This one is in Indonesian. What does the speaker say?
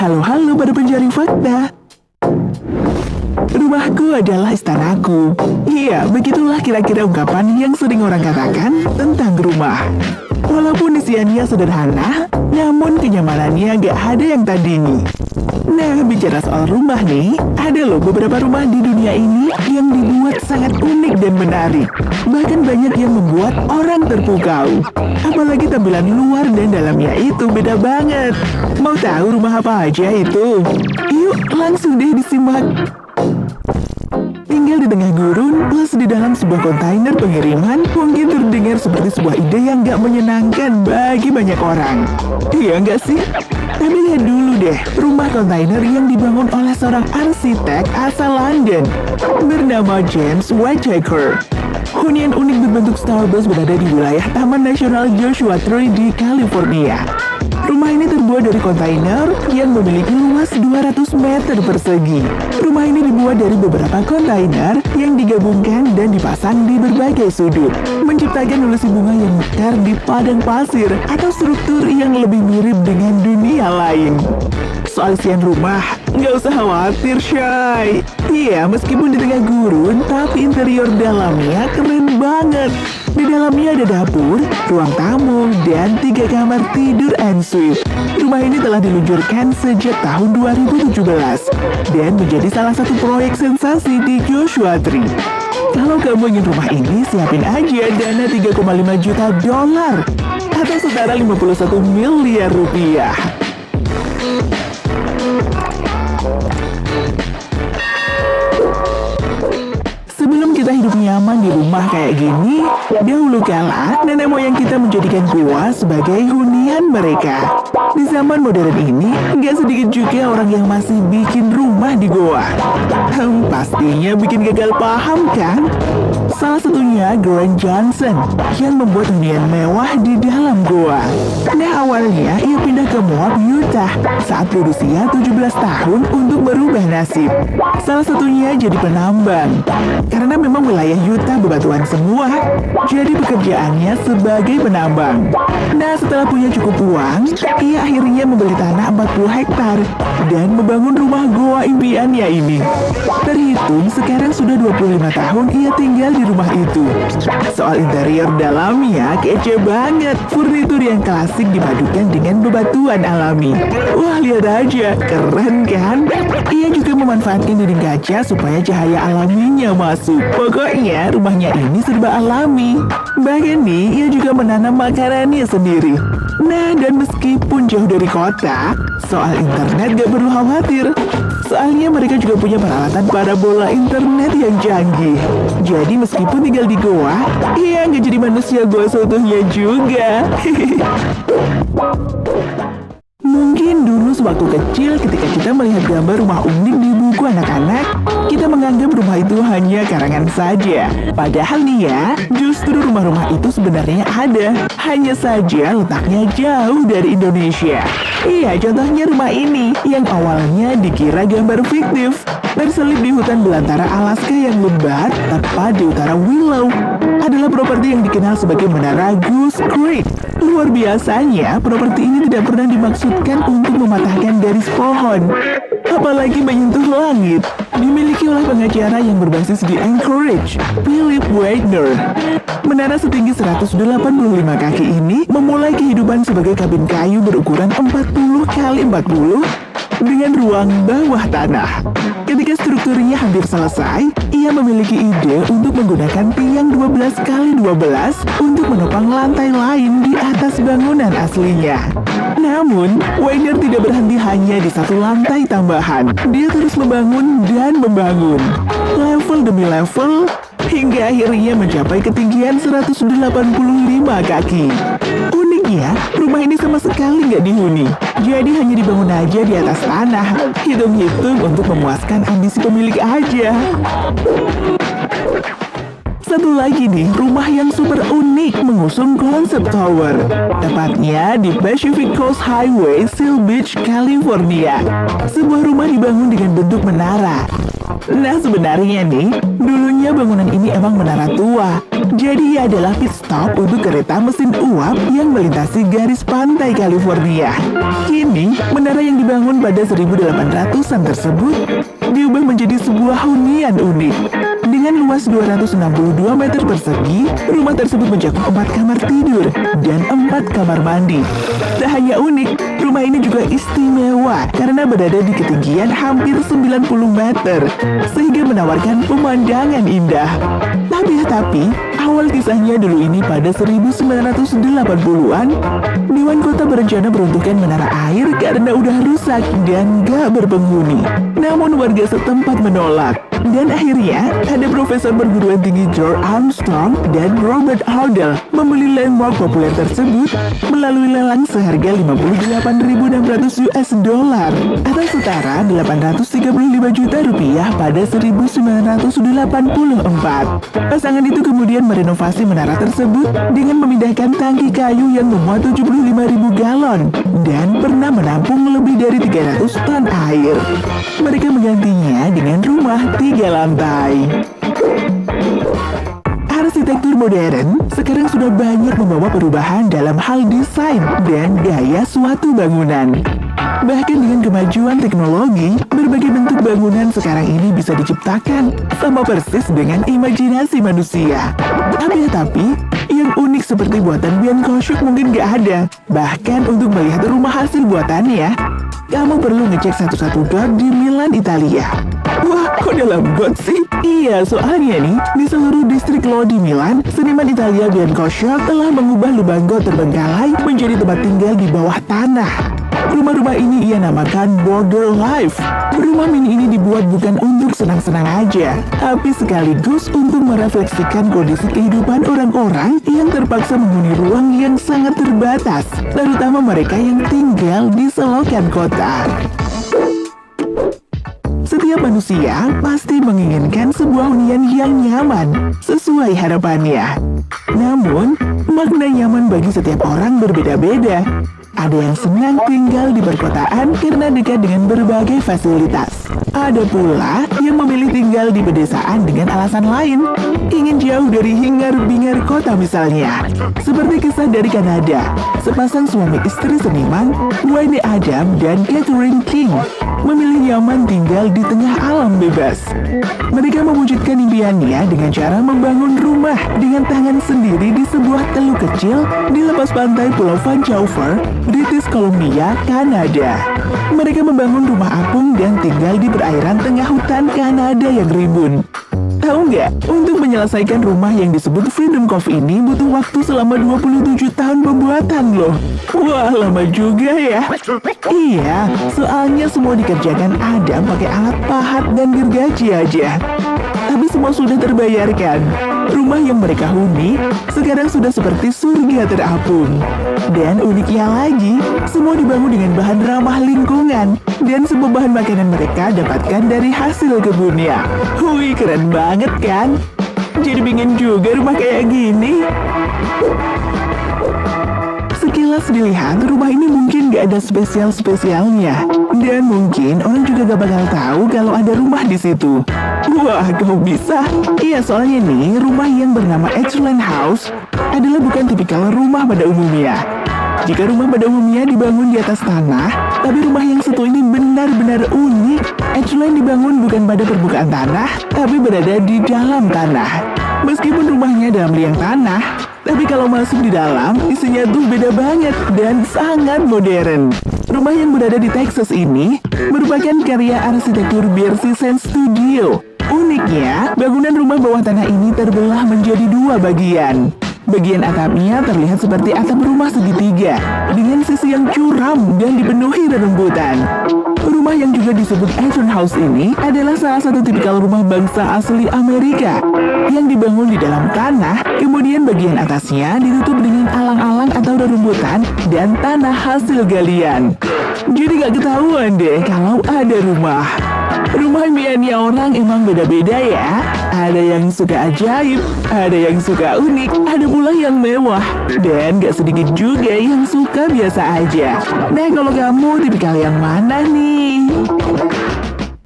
Halo para pencari fakta. Rumahku adalah istanaku. Iya, begitulah kira-kira ungkapan yang sering orang katakan tentang rumah. Walaupun isiannya sederhana, namun kenyamanannya gak ada yang tandingi. Nah, bicara soal rumah nih, ada loh beberapa rumah di dunia ini yang dibuat sangat unik dan menarik. Bahkan banyak yang membuat orang terpukau. Apalagi tampilan luar dan dalamnya itu beda banget. Mau tahu rumah apa aja itu? Yuk, langsung deh disimak. Tinggal di tengah gurun, plus di dalam sebuah kontainer pengiriman, mungkin terdengar seperti sebuah ide yang gak menyenangkan bagi banyak orang. Iya nggak sih? Tapi lihat dulu deh, rumah kontainer yang dibangun oleh seorang arsitek asal London, bernama James Whittaker. Hunian unik berbentuk Starbucks berada di wilayah Taman Nasional Joshua Tree di California. Rumah ini terbuat dari kontainer yang memiliki luas 200 meter persegi. Rumah ini dibuat dari beberapa kontainer yang digabungkan dan dipasang di berbagai sudut, menciptakan ilusi bunga yang mekar di padang pasir atau struktur yang lebih mirip dengan dunia lain. Soal isian rumah, nggak usah khawatir, Shay. Iya, meskipun di tengah gurun, tapi interior dalamnya keren banget. Di dalamnya ada dapur, ruang tamu, dan 3 kamar tidur en suite. Rumah ini telah diluncurkan sejak tahun 2017 dan menjadi salah satu proyek sensasi di Joshua Tree. Kalau kamu ingin rumah ini, siapin aja dana 3,5 juta dolar atau setara 51 miliar rupiah. Sebelum kita hidup nyaman di rumah kayak gini, dahulu kala nenek moyang kita menjadikan gua sebagai hunian mereka. Di zaman modern ini, gak sedikit juga orang yang masih bikin rumah di goa. Pastinya bikin gagal paham kan? Salah satunya Grant Johnson yang membuat hunian mewah di dalam goa. Nah, awalnya ia pindah ke Moab, Utah saat berusia 17 tahun untuk berubah nasib. Salah satunya jadi penambang. Karena memang wilayah Utah bebatuan semua, jadi pekerjaannya sebagai penambang. Nah, setelah punya cukup uang, ia akhirnya membeli tanah 40 hektar dan membangun rumah goa impiannya ini. Terhitung sekarang sudah 25 tahun ia tinggal di rumah itu. Soal interior dalamnya kece banget. Furnitur yang klasik dipadukan dengan bebatuan alami. Wah, lihat aja, keren kan? Ia juga memanfaatkan dinding kaca supaya cahaya alaminya masuk. Pokoknya rumahnya ini serba alami. Bahkan nih, ia juga menanam makanannya sendiri. Nah, dan meskipun jauh dari kota, soal internet gak perlu khawatir. Soalnya mereka juga punya peralatan parabola internet yang canggih. Jadi meskipun tinggal di goa, ia nggak jadi manusia goa seutuhnya juga. Mungkin dulu sewaktu kecil ketika kita melihat gambar rumah unik di buku anak-anak, kita menganggap rumah itu hanya karangan saja. Padahal nih ya, justru rumah-rumah itu sebenarnya ada. Hanya saja letaknya jauh dari Indonesia. Iya, contohnya rumah ini yang awalnya dikira gambar fiktif. Terselip di hutan belantara Alaska yang lebat, tepat di utara Willow, adalah properti yang dikenal sebagai Menara Goose Creek. Luar biasanya, properti ini tidak pernah dimaksudkan untuk mematahkan garis pohon, apalagi menyentuh langit. Dimiliki oleh pengacara yang berbasis di Anchorage, Philip Wagner. Menara setinggi 185 kaki ini memulai kehidupan sebagai kabin kayu berukuran 40 kali 40 dengan ruang bawah tanah. Ketika strukturnya hampir selesai, ia memiliki ide untuk menggunakan tiang 12 kali 12 untuk menopang lantai lain di atas bangunan aslinya. Namun, Wagner tidak berhenti hanya di satu lantai tambahan. Dia terus membangun dan membangun, level demi level, hingga akhirnya mencapai ketinggian 185 kaki. Uniknya, rumah ini sama sekali nggak dihuni. Jadi hanya dibangun aja di atas tanah. Hitung-hitung untuk memuaskan ambisi pemilik aja. Satu lagi nih, rumah yang super unik mengusung konsep tower. Tepatnya di Pacific Coast Highway, Seal Beach, California. Sebuah rumah dibangun dengan bentuk menara. Nah sebenarnya nih, dulunya bangunan ini emang menara tua. Jadi ia adalah pit stop untuk kereta mesin uap yang melintasi garis pantai California. Kini, menara yang dibangun pada 1800-an tersebut diubah menjadi sebuah hunian unik. Dengan luas 262 meter persegi, rumah tersebut mencakup 4 kamar tidur dan 4 kamar mandi. Tak hanya unik, rumah ini juga istimewa karena berada di ketinggian hampir 90 meter, sehingga menawarkan pemandangan indah. Tapi, awal kisahnya dulu ini pada 1980-an, Dewan Kota berencana meruntuhkan menara air karena udah rusak dan gak berpenghuni. Namun warga setempat menolak. Dan akhirnya, ada Profesor Perguruan Tinggi George Armstrong dan Robert Hodel membeli landmark populer tersebut melalui lelang seharga 58.600 US dollar atau setara 835 juta rupiah pada 1984. Pasangan itu kemudian merenovasi menara tersebut dengan memindahkan tangki kayu yang memuat 75.000 galon dan pernah menampung lebih dari 300 ton air. Mereka menggantinya dengan rumah 3 lantai. Arsitektur modern sekarang sudah banyak membawa perubahan dalam hal desain dan gaya suatu bangunan. Bahkan dengan kemajuan teknologi, berbagai bentuk bangunan sekarang ini bisa diciptakan sama persis dengan imajinasi manusia. Tapi, yang unik seperti buatan Bian Koshuk mungkin gak ada. Bahkan untuk melihat rumah hasil buatannya, kamu perlu ngecek satu-satu got di Milan, Italia. Wah, kok dalam got sih? Iya, soalnya nih, di seluruh distrik Lodi Milan, seniman Italia Bian Koshuk telah mengubah lubang got terbengkalai menjadi tempat tinggal di bawah tanah. Rumah-rumah ini ia namakan Border Life. Rumah mini ini dibuat bukan untuk senang-senang aja, tapi sekaligus untuk merefleksikan kondisi kehidupan orang-orang yang terpaksa menghuni ruang yang sangat terbatas, terutama mereka yang tinggal di selokan kota. Setiap manusia pasti menginginkan sebuah hunian yang nyaman sesuai harapannya. Namun, makna nyaman bagi setiap orang berbeda-beda. Ada yang senang tinggal di perkotaan karena dekat dengan berbagai fasilitas. Ada pula yang memilih tinggal di pedesaan dengan alasan lain, ingin jauh dari hingar-bingar kota misalnya. Seperti kisah dari Kanada, sepasang suami istri seniman, Wayne Adam dan Catherine King, memilih nyaman tinggal di tengah alam bebas. Mereka mewujudkan impiannya dengan cara membangun rumah dengan tangan sendiri di sebuah teluk kecil di lepas pantai Pulau Vancouver, British Columbia, Kanada. Mereka membangun rumah apung dan tinggal di perairan tengah hutan Kanada yang rimbun. Tahu nggak, untuk menyelesaikan rumah yang disebut Freedom Cove ini butuh waktu selama 27 tahun pembuatan loh. Wah, lama juga ya. Iya, soalnya semua dikerjakan Adam pakai alat pahat dan gergaji aja. Tapi semua sudah terbayarkan. Rumah yang mereka huni sekarang sudah seperti surga terapung. Dan uniknya lagi, semua dibangun dengan bahan ramah lingkungan. Dan semua bahan makanan mereka dapatkan dari hasil kebunnya. Wih, keren banget kan? Jadi pengen juga rumah kayak gini. Sekilas dilihat, rumah ini mungkin gak ada spesial-spesialnya. Dan mungkin orang juga gak bakal tahu kalau ada rumah di situ. Wah, kau bisa? Iya, soalnya nih, rumah yang bernama Edgeland House adalah bukan tipikal rumah pada umumnya. Jika rumah pada umumnya dibangun di atas tanah, tapi rumah yang satu ini benar-benar unik. Edgeland dibangun bukan pada permukaan tanah, tapi berada di dalam tanah. Meskipun rumahnya dalam liang tanah, tapi kalau masuk di dalam, isinya tuh beda banget dan sangat modern. Rumah yang berada di Texas ini merupakan karya arsitektur Bersisen Studio. Uniknya, bangunan rumah bawah tanah ini terbelah menjadi 2 bagian. Bagian atapnya terlihat seperti atap rumah segitiga, dengan sisi yang curam dan dipenuhi rerumputan. Rumah yang juga disebut Edgeland House ini adalah salah satu tipikal rumah bangsa asli Amerika yang dibangun di dalam tanah, kemudian bagian atasnya ditutup dengan alang-alang atau rerumputan dan tanah hasil galian. Jadi gak ketahuan deh kalau ada rumah. Rumah impiannya orang emang beda-beda ya. Ada yang suka ajaib, ada yang suka unik, ada pula yang mewah. Dan gak sedikit juga yang suka biasa aja. Nah, kalau kamu tipikal yang mana nih?